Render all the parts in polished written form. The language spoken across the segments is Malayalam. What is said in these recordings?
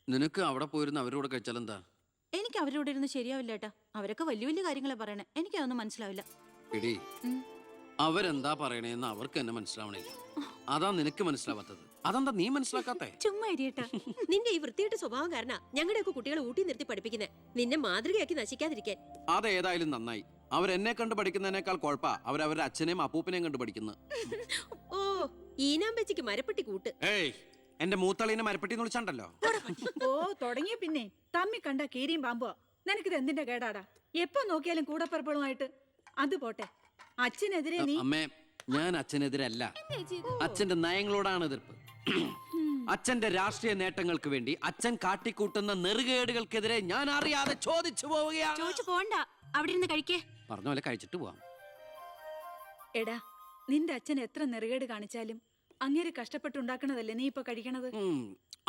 നിനക്ക് അവിടെ പോയിരുന്ന അവരോട് കഴിച്ചാലെന്താ? എനിക്ക് അവരോട് ഇരുന്ന് ശരിയാവില്ല ഏട്ടാ. അവരൊക്കെ വലിയ വലിയ കാര്യങ്ങളെ പറയണേ. എനിക്കതൊന്നും മനസ്സിലാവില്ല. എടി, അവരെന്താ പറയണേന്ന് അവർക്ക് എന്നെ മനസ്സിലാവണില്ല. അതാ നിനക്ക് മനസ്സിലാവാത്തത്. അതെന്താ നീ മനസ്സിലാക്കാത്തേ? ചുമ്മാ ഇരിയേട്ടാ. നിന്റെ ഈ വൃത്തിയുടെ സ്വഭാവം കാരണം ഞങ്ങളുടെയൊക്കെ കുട്ടികളെ ഊട്ടി നിർത്തി പഠിപ്പിക്കുന്നത് നിന്നെ മാതൃകയാക്കി നശിക്കാതിരിക്കാൻ. അതേതായാലും നന്നായി. അവരെന്നെ കണ്ട് പഠിക്കുന്നതിനേക്കാൾ കുഴപ്പാ അവരവരുടെ അച്ഛനെയും അപ്പൂപ്പനെയും കണ്ട് പഠിക്കുന്നത്. ഓ, ഈനാമ്പച്ചിക്ക് മരപ്പെട്ടി കൂട്ട്. ഏയ്, എന്റെ മൂത്തളീനെ മരപ്പെട്ടി വിളിച്ചാണ്ടല്ലോ. ഓ, തുടങ്ങിയ പിന്നെ തമ്മി കണ്ട കീരിയും പാമ്പോ. നിനക്കിത് എന്തിന്റെ കേടാടാ? എപ്പോ നോക്കിയാലും കൂടപ്പറപ്പുകളുമായിട്ട്. അത് പോട്ടെ, അച്ഛനെതിരെ നീ. അമ്മേ, ഞാൻ അച്ഛനെതിരല്ല. അച്ഛന്റെ നയങ്ങളോടാണ് എതിർപ്പ്. അച്ഛന്റെ രാഷ്ട്രീയ നേട്ടങ്ങൾക്ക് വേണ്ടി അച്ഛൻ കാട്ടിക്കൂട്ടുന്ന നെറുകേടുകൾക്കെതിരെ ഞാൻ അറിയാതെ ചോദിച്ചു പോവുകയാണ്. ചോദിച്ചു പോണ്ട, അവിടെ ഇരുന്ന് കഴിക്കേ. പറഞ്ഞ പോലെ കഴിച്ചിട്ട് പോവാം. എടാ, നിന്റെ അച്ഛൻ എത്ര നെറുകേട് കാണിച്ചാലും അങ്ങേര് കഷ്ടപ്പെട്ടുണ്ടാക്കണതല്ലേ നീ ഇപ്പൊ കഴിക്കണത്?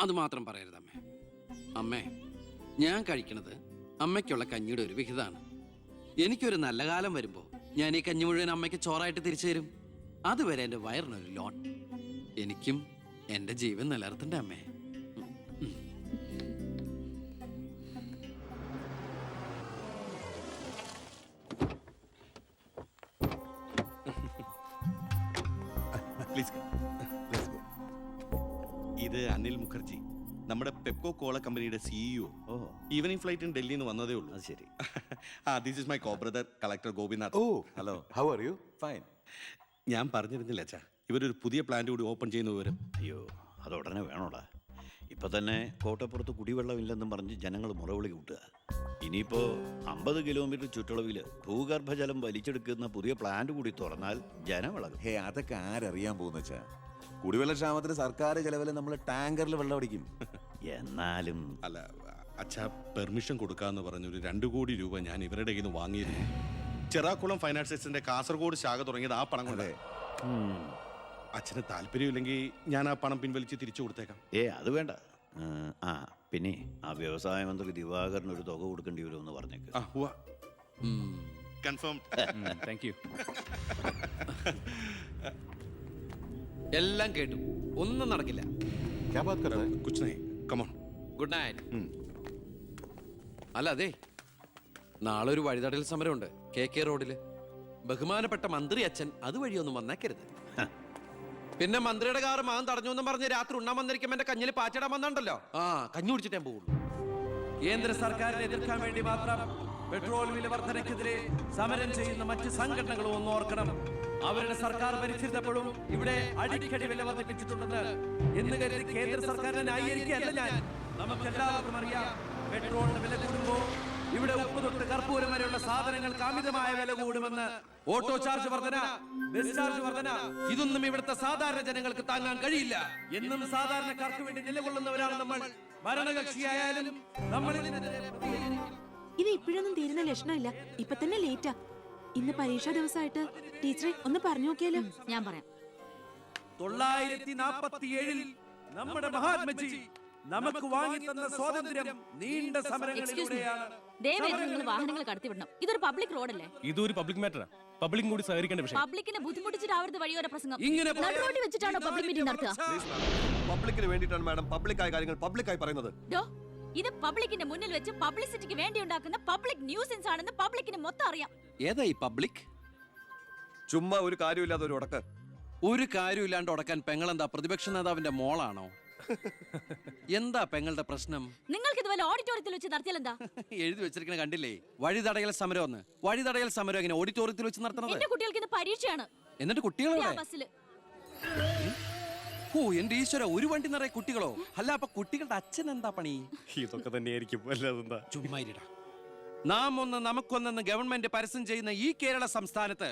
അത് മാത്രം പറയരുത് അമ്മേ. അമ്മേ, ഞാൻ കഴിക്കണത് അമ്മയ്ക്കുള്ള കഞ്ഞിയുടെ ഒരു വിഹിതമാണ്. എനിക്കൊരു നല്ല കാലം വരുമ്പോ ഞാൻ ഈ കഞ്ഞി മുഴുവൻ അമ്മയ്ക്ക് ചോറായിട്ട് തിരിച്ചു തരും. അതുവരെ എന്റെ വയറിനൊരു ലോൺ. എനിക്കും എന്റെ ജീവൻ നിലനിർത്തണ്ടേ അമ്മേ? ഇത് അനിൽ മുഖർജി, നമ്മുടെ പെപ്കോ കോള കമ്പനിയുടെ സിഇഒ. ഈവനിംഗ് ഫ്ലൈറ്റിന് ഡൽഹിയിൽ നിന്ന് വന്നതേ ഉള്ളൂ. അത് ശരി. This is my co brother collector Gopinath. Oh, hello, how are you? Fine. ഞാൻ പറഞ്ഞിരുന്നില്ല അച്ഛാ, ഇവരൊരു പുതിയ പ്ലാന്റ് കൂടി ഓപ്പൺ ചെയ്യുന്ന വിവരം. അയ്യോ, അത് ഉടനെ വേണോടാ. ഇപ്പൊ തന്നെ കോട്ടപ്പുറത്ത് കുടിവെള്ളമില്ലെന്നും പറഞ്ഞ് ജനങ്ങൾ മുറവിളി കൂട്ടുക. ഇനിയിപ്പോ 50 കിലോമീറ്റർ ചുറ്റളവിൽ ഭൂഗർഭജലം വലിച്ചെടുക്കുന്ന പുതിയ പ്ലാന്റ് കൂടി തുറന്നാൽ ജനവിളകും. ഹേ, അതൊക്കെ ആരറിയാൻ പോകുന്ന വെച്ചാ? കുടിവെള്ള ക്ഷാമത്തിന് സർക്കാർ ചെലവില് നമ്മൾ ടാങ്കറിൽ വെള്ളം അടിക്കും. എന്നാലും അല്ല അച്ഛാ, പെർമിഷൻ കൊടുക്കാന്ന് പറഞ്ഞൊരു 2 കോടി രൂപ ഞാൻ ഇവരുടെ കയ്യിൽ നിന്ന് വാങ്ങിയിരുന്നു. ചെറാക്കുളം ഫൈനാൻസേഴ്സിന്റെ കാസർഗോഡ് ശാഖ തുടങ്ങിയത് ആ പണം കൊണ്ട്. അച്ഛന് താല്പര്യമില്ലെങ്കിൽ ഞാൻ ആ പണം പിൻവലിച്ച് തിരിച്ചു കൊടുത്തേക്കാം. അത് വേണ്ട. പിന്നെ ആ വ്യവസായ മന്ത്രി ദിവാകരന് ഒരു തുക കൊടുക്കേണ്ടി വരുമെന്ന് പറഞ്ഞേക്ക്. കൺഫേം. Thank you. എല്ലാം കേട്ടു, ഒന്നും നടക്കില്ല. Good night. അല്ല, അതെ, നാളെ ഒരു വഴിതടയൽ സമരമുണ്ട് KK റോഡില്. ബഹുമാനപ്പെട്ട മന്ത്രി അച്ഛൻ അതുവഴിയൊന്നും വന്നേക്കരുത്. പിന്നെ മന്ത്രിയുടെ കാറ് മാൻ തടഞ്ഞു എന്നും പറഞ്ഞ് രാത്രി ഉണ്ണാൻ വന്നിരിക്കുമ്പോ എന്റെ കഞ്ഞിൽ പാച്ചിടാൻ വന്നിട്ടുണ്ടല്ലോ. കഞ്ഞി കുടിച്ചിട്ടേ പോകുള്ളൂ. കേന്ദ്ര സർക്കാരിനെ എതിർക്കാൻ വേണ്ടി മാത്രം പെട്രോൾ വില വർധനയ്ക്കെതിരെ സമരം ചെയ്യുന്ന മറ്റ് സംഘടനകളും ഒന്ന് ഓർക്കണം. അവരുടെ സർക്കാർ ഭരിച്ചിരുന്നപ്പോഴും ഇവിടെ അടിക്കടി വില വർദ്ധിപ്പിച്ചിട്ടുണ്ടെന്ന് എന്ന് കരുതി കേന്ദ്ര സർക്കാരിനെ ന്യായീകരിക്കുകയല്ല ഞാൻ. നമുക്കെല്ലാവർക്കും അറിയാം, പെട്രോളിന് വില കൂടുമ്പോൾ ഇവിടെ ഉപ്പ് തൊട്ട് കർപ്പൂരം വരെയുള്ള സാധനങ്ങൾക്ക് അമിതമായ വില കൂടുമെന്ന്. ഓട്ടോ ചാർജ് വർധന, ബസ് ചാർജ് വർധന, ഇതൊന്നും ഇവിടുത്തെ സാധാരണ ജനങ്ങൾക്ക് താങ്ങാൻ കഴിയില്ല. എന്നും സാധാരണക്കാർക്ക് വേണ്ടി നിലകൊള്ളുന്നവരാണ് നമ്മൾ. ഭരണകക്ഷിയായാലും നമ്മൾ ഇത് ഇപ്പോഴൊന്നും തീരുന്ന ലക്ഷണമില്ല. ഇപ്പൊ തന്നെ ലേറ്റാ. ഇന്ന് പരീക്ഷാ ദിവസമായിട്ട് ടീച്ചറെ ഒന്ന് പറഞ്ഞു നോക്കിയാലോ? ഞാൻ പറയാം. 947 നമ്മുടെ മഹാത്മജി നമുക്ക് വാങ്ങി തന്ന സ്വാതന്ത്ര്യം നീണ്ട സമരങ്ങളിലൂടെയാണ്. നിങ്ങൾ വാഹനങ്ങൾ കടത്തിവിടണം. ഇതൊരു പബ്ലിക് റോഡല്ലേ? ഇതൊരു പബ്ലിക് മാറ്ററാ. പബ്ലിക് കൂടി സഹകരിക്കേണ്ട വിഷയം. പബ്ലിക്കിനെ ബുദ്ധിമുട്ടിച്ചിട്ടാവരുത് വഴിയോര പ്രസംഗം. ഇങ്ങനെ റോഡിൽ വെച്ചിട്ടാണോ പബ്ലിക് മീറ്റിംഗ് നടത്തുക? പബ്ലിക്കിന് വേണ്ടിയിട്ടാണ് മാഡം പബ്ലിക്കായ കാര്യങ്ങൾ പബ്ലിക്കായി പറയുന്നത്. ഇത് പബ്ലിക്കിന്റെ മുന്നിൽ വെച്ച് പബ്ലിസിറ്റിക്ക് വേണ്ടി ഉണ്ടാക്കുന്ന പബ്ലിക് ന്യൂസൻസ് ആണെന്ന് പബ്ലിക്കിന് മൊത്തം അറിയാം. ഏതാ ഈ പബ്ലിക്? ചുമ്മാ ഒരു കാര്യമില്ലാതെ ഒരു ഉടക്ക്. ഒരു കാര്യമില്ലാണ്ട് ഉടക്കാൻ പെങ്ങളെന്താ പ്രതിപക്ഷ നേതാവിന്റെ മോളാണോ? എന്താ പെങ്ങളുടെ പ്രശ്നം? നിങ്ങൾക്ക് ഇതുപോലെ ഓഡിറ്റോറിയത്തിൽ വെച്ച് നടത്തിയാലെന്താ? എഴുതി വെച്ചിരിക്കണ കണ്ടില്ലേ? വഴിതടയൽ സമരം ഒന്ന്. വഴിതടയൽ സമരം എങ്ങനെ ഓഡിറ്റോറിയത്തിൽ വെച്ച് നടത്തണത്? എന്റെ കുട്ടികൾക്ക് ഇത് പരീക്ഷയാണ്. എന്നിട്ട് കുട്ടികളെ ബസ്സില്. ഓ, എന്റെ ഈശ്വര, ഒരു വണ്ടി നിറയെ കുട്ടികളോ? അല്ല, അപ്പൊ കുട്ടികളുടെ അച്ഛൻ എന്താ പണി? ഇതൊക്കെ തന്നെയായിരിക്കും. അല്ലാതെന്താ? ചുമ്മാരിടാ. നാം ഒന്ന് നമുക്കൊന്നെന്ന് ഗവൺമെന്റ് പരസ്യം ചെയ്യുന്ന ഈ കേരള സംസ്ഥാനത്ത്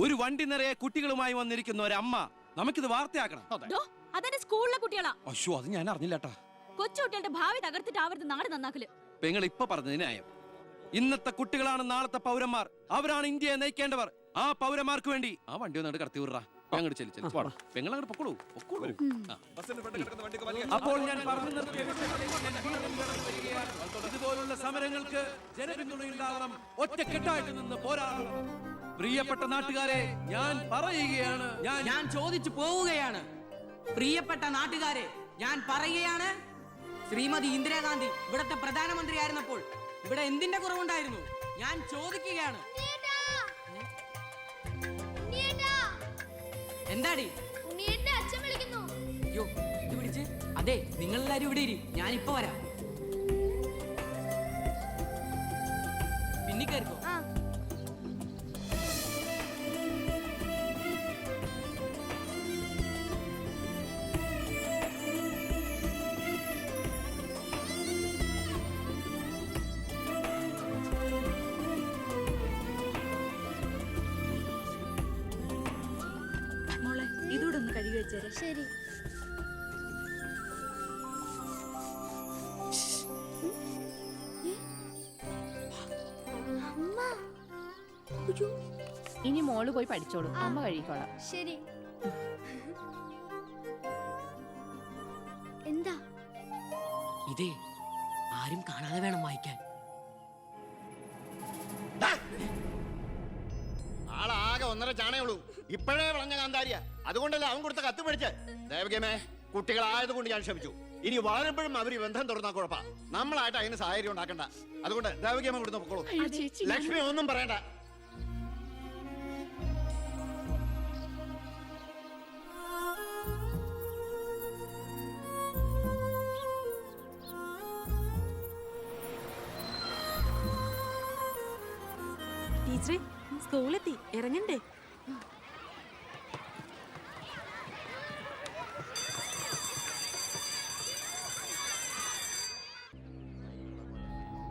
ഒരു വണ്ടി നിറയെ കുട്ടികളുമായി വന്നിരിക്കുന്ന ഒരമ്മ നമുക്കിത് വാർത്തയാക്കണം. അതെന്റെ സ്കൂളിലെ കുട്ടികളാ. അയ്യോ, അത് ഞാൻ അറിഞ്ഞില്ലാട്ടാ. കൊച്ചുകുട്ടികളുടെ ഭാവി തകർത്തിട്ടാവരുത് നാട് നന്നാക്കല്. പെങ്ങൾ ഇപ്പൊ പറഞ്ഞതിന് ന്യായം. ഇന്നത്തെ കുട്ടികളാണ് നാളത്തെ പൗരന്മാർ. അവരാണ് ഇന്ത്യയെ നയിക്കേണ്ടവർ. ആ പൗരന്മാർക്ക് വേണ്ടി ആ വണ്ടി ഒന്നായിട്ട് കടത്തി വിടറാ. പെങ്ങളങ്ങോട്ട് പൊക്കോളൂ. അപ്പോൾ ഞാൻ പറഞ്ഞു നിർത്തിയ ഇതുപോലുള്ള സമരങ്ങൾക്ക് ജനപിന്തുണയുണ്ടാവണം. ഒറ്റക്കെട്ടായിട്ട് നിന്ന് പോരാടണം. പ്രിയപ്പെട്ട നാട്ടുകാരെ, ഞാൻ പറയുകയാണ്, ഞാൻ ചോദിച്ചു പോവുകയാണ്. പ്രിയപ്പെട്ട നാട്ടുകാരെ, ഞാൻ പറയുകയാണ്, ശ്രീമതി ഇന്ദിരാഗാന്ധി ഇവിടത്തെ പ്രധാനമന്ത്രിയായിരുന്നപ്പോൾ ഇവിടെ എന്തിന്റെ കുറവുണ്ടായിരുന്നു? ഞാൻ ചോദിക്കുകയാണ്. എന്താടി? അയ്യോ, ഇത് പിടിച്ച്. അതെ, നിങ്ങളെല്ലാരും ഇവിടെ ഇരി, ഞാനിപ്പോ വരാം. പിന്നെ കയറിക്കോ. മോളെ ഇതൂടെ ഒന്ന് കഴുകി വെച്ചേരെ. ശരി. ഇനി മോള് പോയി പഠിച്ചോളൂ, അമ്മ കഴിക്കോളാം. ശരി. എന്താ? ഇതേ ആരും കാണാതെ വേണം വായിക്കാൻ. ആളാകെ 1.5 ചാണയുള്ളൂ. ഇപ്പോഴേ വളഞ്ഞ കാന്താരിയ. അതുകൊണ്ടല്ലേ അവൻ കൊടുത്ത കത്ത് മേടിച്ച്. ദേവകിയമ്മേ, കുട്ടികളായതുകൊണ്ട് ഞാൻ ക്ഷമിച്ചു. ഇനി വളരുമ്പോഴും അവര് ബന്ധം തുറന്നാ കുഴപ്പാ. നമ്മളായിട്ട് അതിന് സാഹചര്യം ഉണ്ടാക്കണ്ട. അതുകൊണ്ട് ദേവകിയമ്മ കൊടുത്ത് പൊക്കോളൂ. ലക്ഷ്മി ഒന്നും പറയണ്ട. ടീച്ചറെ, സ്കൂളെത്തി, ഇറങ്ങണ്ടേ?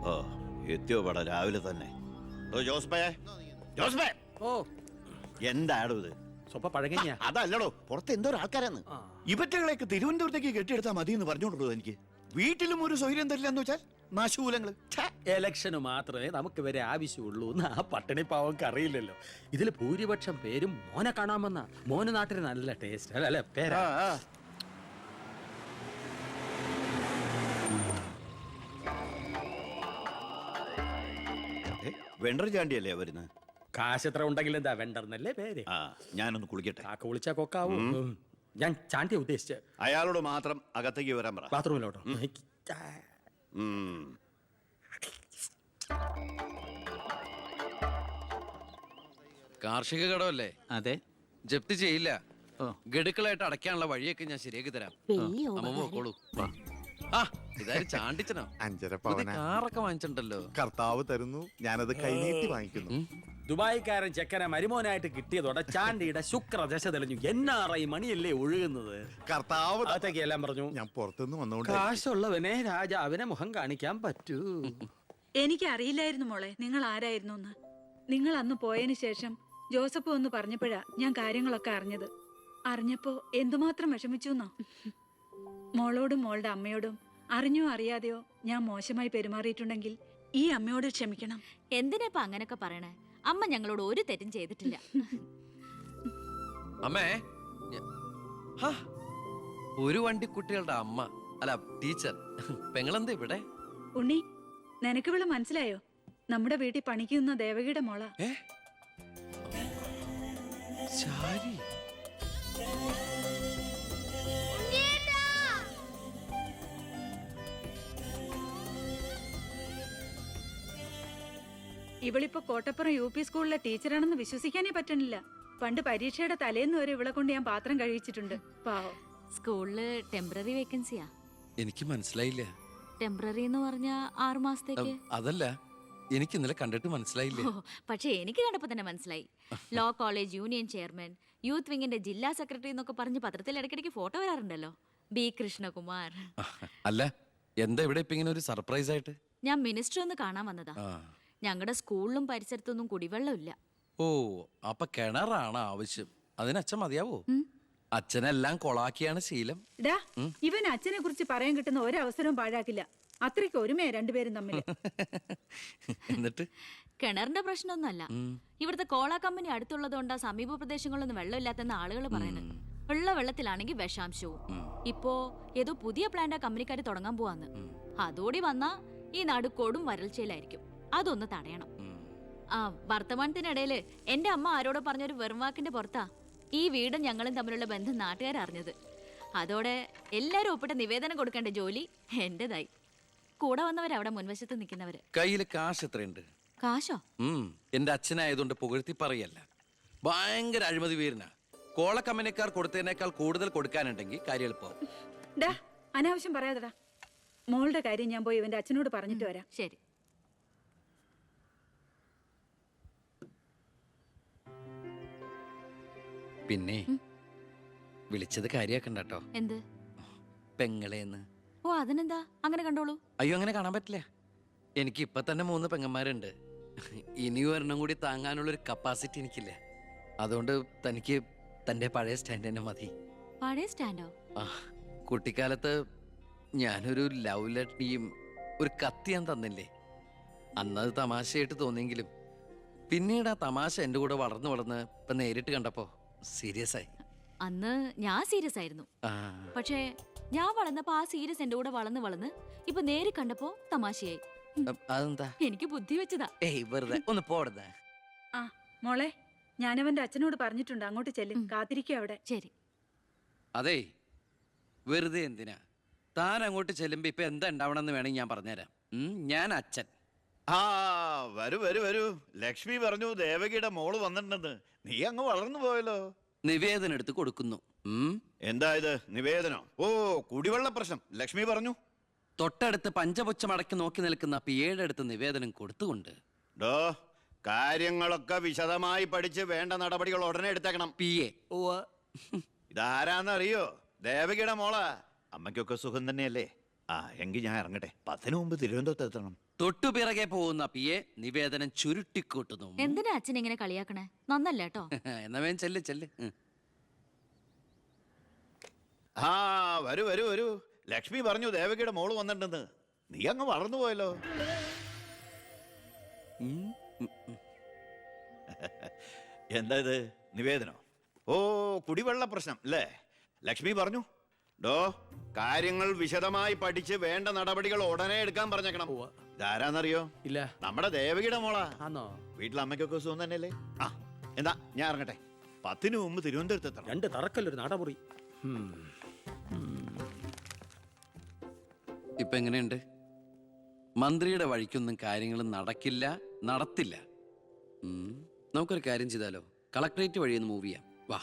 ഓ, എത്തിയോ പട രാവിലെ തന്നെ. ഓ ജോസ്ബേ, ജോസ്ബേ, ഓ എന്താടോ ഇത്? സ്വപ്പ പഴകഞ്ഞ. അതല്ലടോ, പുറത്ത് എന്തോ ആൾക്കാരാന്ന്. ഇവറ്റകളെയൊക്കെ തിരുവനന്തപുരത്തേക്ക് കെട്ടിയെടുത്താൽ മതി എന്ന് പറഞ്ഞോണ്ടോ എനിക്ക്. വീട്ടിലും ഒരു സൗകര്യം തരില്ല എന്ന് വെച്ചാൽ നാശൂലങ്ങള്. എലക്ഷന് മാത്രമേ നമുക്ക് വരെ ആവശ്യമുള്ളൂ എന്ന് ആ പട്ടിണി പാവങ്ങൾക്ക് അറിയില്ലല്ലോ. ഇതിൽ ഭൂരിപക്ഷം പേരും മോനെ കാണാമെന്ന. മോന് നാട്ടിൽ നല്ല ടേസ്റ്റ് അല്ലേ പേരാ. വെണ്ടർ ചാണ്ടിയല്ലേ വരുന്നത്? കാശ് എത്ര ഉണ്ടെങ്കിൽ എന്താ വെണ്ടർന്നല്ലേ പേര്. ആ, ഞാനൊന്ന് കുളിക്കട്ടെ. കാക്ക വിളിച്ചാ കൊക്കാവൂ. ഞാൻ ചാണ്ടിയെ ഉദ്ദേശിച്ച്. അയാളോട് മാത്രം അകത്തേക്ക് വരാൻ പറ. ബാത്റൂമിലോട്ടോ. കാർഷിക കടമല്ലേ? അതെ. ജപ്തി ചെയ്യില്ല. ഗഡുക്കളായിട്ട് അടയ്ക്കാനുള്ള വഴിയൊക്കെ ഞാൻ ശരിയാക്കി തരാം. അമ്മ പോക്കോളൂ. ആ, ഇതാരും ചാണ്ടിച്ചനോ? 5.5 പുതിയ കാറൊക്കെ വാങ്ങിച്ചിട്ടുണ്ടല്ലോ. കർത്താവ് തരുന്നു, ഞാനത് കൈനീട്ടി വാങ്ങിക്കുന്നു. ദുബായിക്കാരൻ ചെക്കനെ മരുമോനായിട്ട് കിട്ടിയതോടെ ചാണ്ടിയുടെ ശുക്രദശ തെളിഞ്ഞു. NRI മണിയല്ലേ ഒഴുകുന്നത്. കർത്താവ് അകത്തേക്ക് എല്ലാം പറഞ്ഞു. ഞാൻ പുറത്തുനിന്ന് വന്നോണ്ട് കാശുള്ളവനെ രാജാവിനെ മുഖം കാണിക്കാൻ പറ്റൂ. എനിക്ക് അറിയില്ലായിരുന്നു മോളെ നിങ്ങൾ ആരായിരുന്നു എന്ന്. നിങ്ങൾ അന്ന് പോയതിനു ശേഷം ജോസഫ് ഒന്ന് പറഞ്ഞപ്പോഴാ ഞാൻ കാര്യങ്ങളൊക്കെ അറിഞ്ഞത്. അറിഞ്ഞപ്പോ എന്തുമാത്രം വിഷമിച്ചു എന്നോ. മോളോടും മോളുടെ അമ്മയോടും അറിഞ്ഞോ അറിയാതെയോ ഞാൻ മോശമായി പെരുമാറിയിട്ടുണ്ടെങ്കിൽ ഈ അമ്മയോട് ക്ഷമിക്കണം. എന്തിനാ അങ്ങനൊക്കെ പറയണേ? അമ്മ ഞങ്ങളോട് ഒരു തെറ്റും ചെയ്തിട്ടില്ല. അമ്മേ, ഹാ, ഒരു വണ്ടി കുട്ടികളുടെ അമ്മ അല്ല ടീച്ചർ. പെങ്ങളെന്താ ഇവിടെ? ഉണ്ണി, നിനക്ക് ഇവിടെ മനസ്സിലായോ? നമ്മുടെ വീട്ടിൽ പണിക്ക് നിന്ന ദേവകിയുടെ മോള. ശാരി. ഇവളിപ്പോ കോട്ടപ്പുറം UP സ്കൂളിലെ ടീച്ചറാണെന്ന് വിശ്വസിക്കാനേ പറ്റണില്ല. പണ്ട് പരീക്ഷയുടെ തലേന്ന് വരെ ഇവളെ കൊണ്ട് ഞാൻ പാത്രം കഴിച്ചിട്ടുണ്ട്. പാവം. സ്കൂളില് ടെമ്പററി വേക്കൻസിയാ. എനിക്ക് മനസ്സിലായില്ല. ടെമ്പററി എന്ന് പറഞ്ഞാ 6 മാസത്തേക്ക്. അതല്ല, എനിക്ക് ഇന്നലെ കണ്ടിട്ട് മനസ്സിലായില്ല. പക്ഷെ എനിക്ക് കണ്ടപ്പോ തന്നെ മനസ്സിലായി. Law college union chairman, youth വിങ്ങിന്റെ ജില്ലാ സെക്രട്ടറി എന്നൊക്കെ പറഞ്ഞ് പത്രത്തിൽ ഇടയ്ക്കിടയ്ക്ക് ഫോട്ടോ വരാറുണ്ടല്ലോ. B കൃഷ്ണകുമാർ. അല്ല, എന്താ ഇവിടെ ഇപ്പൊ ഇങ്ങനെ ഒരു സർപ്രൈസ് ആയിട്ട്? ഞാൻ മിനിസ്റ്റർ ഒന്ന് കാണാൻ വന്നതാ. ഞങ്ങളുടെ സ്കൂളിലും പരിസരത്തൊന്നും കുടിവെള്ളമില്ല. ഓ, അപ്പൊ കിണറാണ് ആവശ്യം. അതിന് അച്ഛൻ മതിയാവോ? അച്ഛനെല്ലാം കൊളാക്കിയാണ് ശീലം. ഇവൻ അച്ഛനെ കുറിച്ച് പറയാൻ കിട്ടുന്ന ഒരവസരവും പാഴാക്കില്ല. അത്രയ്ക്ക് ഒരുമയാ രണ്ടുപേരും തമ്മിൽ. എന്നിട്ട് കിണറിന്റെ പ്രശ്നമൊന്നുമല്ല. ഇവിടുത്തെ കോള കമ്പനി അടുത്തുള്ളതുകൊണ്ടാ സമീപ പ്രദേശങ്ങളിലൊന്നും വെള്ളമില്ലാത്തെന്ന് ആളുകൾ പറയുന്നത്. ഉള്ള വെള്ളത്തിലാണെങ്കിൽ വിഷാംശവും. ഇപ്പോ ഏതോ പുതിയ പ്ലാന്റാ കമ്പനിക്കാർ തുടങ്ങാൻ പോവാന്ന്. അതോടി വന്നാ ഈ നാട് കൊടും വരൾച്ചയിലായിരിക്കും. അതൊന്ന് തടയണം. ആ വർത്തമാനത്തിനിടയില് എന്റെ അമ്മ ആരോടോ പറഞ്ഞൊരു വെറും വാക്കിന്റെ പുറത്താ ഈ വീടും ഞങ്ങളും തമ്മിലുള്ള ബന്ധം നാട്ടുകാരറിഞ്ഞത്. അതോടെ എല്ലാരും ഒപ്പിട്ട് നിവേദനം കൊടുക്കേണ്ട ജോലി എന്റേതായി. കൂടെ വന്നവരവിടെ മുൻവശത്ത് നിൽക്കുന്നവര്. കയ്യിൽ കാശ് എത്രയുണ്ട്? കാശോ? എന്റെ അച്ഛനായതുകൊണ്ട് പുകഴ്ത്തി പറയല്ല. ഭയങ്കര അഴിമതി വീരനാ. കോള കമ്പനിക്കാർ കൊടുത്തതിനേക്കാൾ കൂടുതൽ കൊടുക്കാനുണ്ടെങ്കിൽ കാര്യം എളുപ്പം. ഡാ, അനാവശ്യം പറയാതെടാ. മോളുടെ കാര്യം ഞാൻ പോയി ഇവന്റെ അച്ഛനോട് പറഞ്ഞിട്ട് വരാം. ശരി. പിന്നെ വിളിച്ചത് കാര്യാക്കണ്ട കേട്ടോ. എന്ത്? പെങ്ങളേന്ന്. ഓ, അതിനെന്താ, അങ്ങനെ കണ്ടോളൂ. അയ്യോ, അങ്ങനെ കാണാൻ പറ്റില്ല. എനിക്ക് ഇപ്പൊ തന്നെ 3 പെങ്ങന്മാരുണ്ട്. ഇനി ഒരെണ്ണം കൂടി താങ്ങാനുള്ളൊരു കപ്പാസിറ്റി എനിക്കില്ല. അതുകൊണ്ട് തനിക്ക് തന്റെ പഴയ സ്റ്റാൻഡ് തന്നെ മതി. പഴയ സ്റ്റാൻഡോ? ആ, കുട്ടിക്കാലത്ത് ഞാനൊരു ലവ് ലെറ്ററിയും ഒരു കത്തി ഞാൻ തന്നില്ലേ? അന്നത് തമാശയായിട്ട് തോന്നിയെങ്കിലും പിന്നീട് ആ തമാശ എന്റെ കൂടെ വളർന്ന് വളർന്ന് ഇപ്പൊ നേരിട്ട് കണ്ടപ്പോ സീരിയസ് ആയി. അന്ന് ഞാൻ സീരിയസ് ആയിരുന്നു. പക്ഷേ ഞാൻ വളർന്നപ്പോ ആ സീരിയസ് എന്റെ കൂടെ വളർന്ന് വളർന്ന് ഇപ്പൊ നേരി കണ്ടപ്പോ തമാശയായി. അതെന്താ? എനിക്ക് ബുദ്ധി വെച്ചതാ. ഏയ്, വെറുതെ ഒന്ന് പോടുന്നേ. ആ മോളെ, ഞാനവന്റെ അച്ഛനോട് പറഞ്ഞിട്ടുണ്ട്, അങ്ങോട്ട് ചെല്ലും. കാത്തിരിക്കുക അവിടെ. ശരി. അതെ, വെറുതെ എന്തിനാ? താൻ അങ്ങോട്ട് ചെല്ലുമ്പോ ഇപ്പൊ എന്താ ഉണ്ടാവണമെന്ന് വേണമെങ്കിൽ ഞാൻ പറഞ്ഞുതരാം. ഞാൻ അച്ഛൻ. ആ, വരൂ വരൂ വരൂ. ലക്ഷ്മി പറഞ്ഞു ദേവകിയുടെ മോള് വന്നിട്ടുണ്ടെന്ന്. നീ അങ്ങ് വളർന്നു പോയല്ലോ. നിവേദനം എടുത്ത് കൊടുക്കുന്നു. എന്താ ഇത് നിവേദനം? ഓ, കുടിവെള്ള പ്രശ്നം ലക്ഷ്മി പറഞ്ഞു. തൊട്ടടുത്ത് പഞ്ചപുച്ഛമടക്കി നോക്കി നിൽക്കുന്ന പിയേടെ അടുത്ത് നിവേദനം കൊടുത്തുകൊണ്ട് ഡോ, കാര്യങ്ങളൊക്കെ വിശദമായി പഠിച്ച് വേണ്ട നടപടികൾ ഉടനെ എടുത്തേക്കണം. പിയെ. ഇതാരാന്നറിയോ? ദേവകിയുടെ മോളാ. അമ്മയ്ക്കൊക്കെ സുഖം തന്നെയല്ലേ? ആ, എങ്കിൽ ഞാൻ ഇറങ്ങട്ടെ. 10 മുമ്പ് തിരുവനന്തപുരത്ത് എത്തണം. തൊട്ടുപിറകെ പോകുന്ന പിയെ നിവേദനം ചുരുട്ടിക്കൂട്ടുന്നു. എന്തിനാ അച്ഛൻ ഇങ്ങനെ കളിയാക്കണേ? നന്നല്ല കേട്ടോ. എന്നാ വേഗം ചെല്ല് ചെല്ല്. ആ, വരൂ വരൂ വരൂ. ലക്ഷ്മി പറഞ്ഞു ദേവകിയുടെ മോള് വന്നിട്ടുണ്ടെന്ന്. നീ അങ്ങ് വളർന്നു പോയല്ലോ. എന്താ ഇത് നിവേദനം? ഓ, കുടിവെള്ള പ്രശ്നം അല്ലേ? ലക്ഷ്മി പറഞ്ഞു. ഡോ, കാര്യങ്ങൾ വിശദമായി പഠിച്ച് വേണ്ട നടപടികൾ ഉടനെ എടുക്കാൻ പറഞ്ഞേക്കണം. ഇതാരാന്നറിയോ? ഇല്ല. നമ്മുടെ ദേവകിയുടെ മോളാ. ആന്നോ? വീട്ടിൽ അമ്മയ്ക്കൊക്കെ സുഖം തന്നെയല്ലേ? ആ, എന്താ ഞാൻ ഇറങ്ങട്ടെ. 10 മുമ്പ് തിരുവനന്തപുരത്ത് എത്തണം. 2 തറക്കല്ലൊരു നാടമുറി. ഇപ്പൊ എങ്ങനെയുണ്ട്? മന്ത്രിയുടെ വഴിക്കൊന്നും കാര്യങ്ങൾ നടക്കില്ല, നടത്തില്ല. നമുക്കൊരു കാര്യം ചെയ്താലോ? കളക്ടറേറ്റ് വഴി ഒന്ന് മൂവ് ചെയ്യാം. വാ.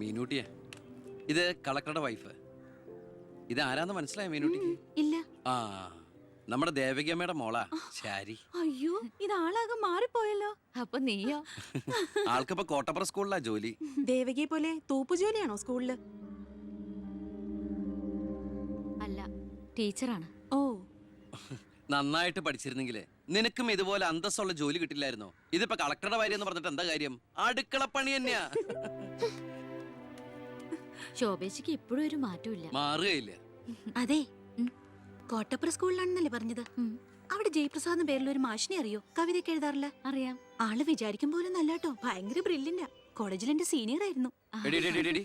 മീനൂട്ടിയാ, ഇത് കളക്ടറുടെ വൈഫ്. ഇത് ആരാന്ന് മനസ്സിലായ മീനൂട്ടിക്ക്? ഇല്ല. ആ, നമ്മുടെ ദേവകിയമ്മയുടെ മോളാ ശാരി. അയ്യോ, ഇത് ആളാകെ മാറിപ്പോയല്ലോ. അപ്പൊ നീയോ? ആൾക്കിപ്പോ കോട്ടപ്പുറ സ്കൂളിലാ ജോലി. ദേവകിയെ പോലെ തൂപ്പു ജോലിയാണോ സ്കൂളില്? അല്ല, ടീച്ചറാണ്. ഓ, നന്നായിട്ട് പഠിച്ചിരുന്നെങ്കിലേ നിനക്കും ഇതുപോലെ അന്തസ്സുള്ള ജോലി കിട്ടില്ലായിരുന്നോ? ഇതിപ്പോ കളക്ടറുടെ ഭാര്യ എന്ന് പറഞ്ഞിട്ട് എന്താ കാര്യം? അടുക്കളപ്പണി തന്നെയാ. ശോഭേച്ചിക്ക് ഇപ്പോഴും ഒരു മാറ്റമില്ല. മാറുകയില്ല. അതെ, കോട്ടപ്പുറ സ്കൂളിലാണെന്നല്ലേ പറഞ്ഞത്? അവിടെ ജയപ്രസാദ് പേരിൽ ഒരു മാഷിനെ അറിയോ? കവിതയൊക്കെ എഴുതാറില്ല. അറിയാം. ആള് വിചാരിക്കും പോലെ നല്ലാട്ടോ, ഭയങ്കര ബ്രില്യന്റാ. കോളേജിൽ എന്റെ സീനിയർ ആയിരുന്നു. എടി, എടി, എടി, എടി.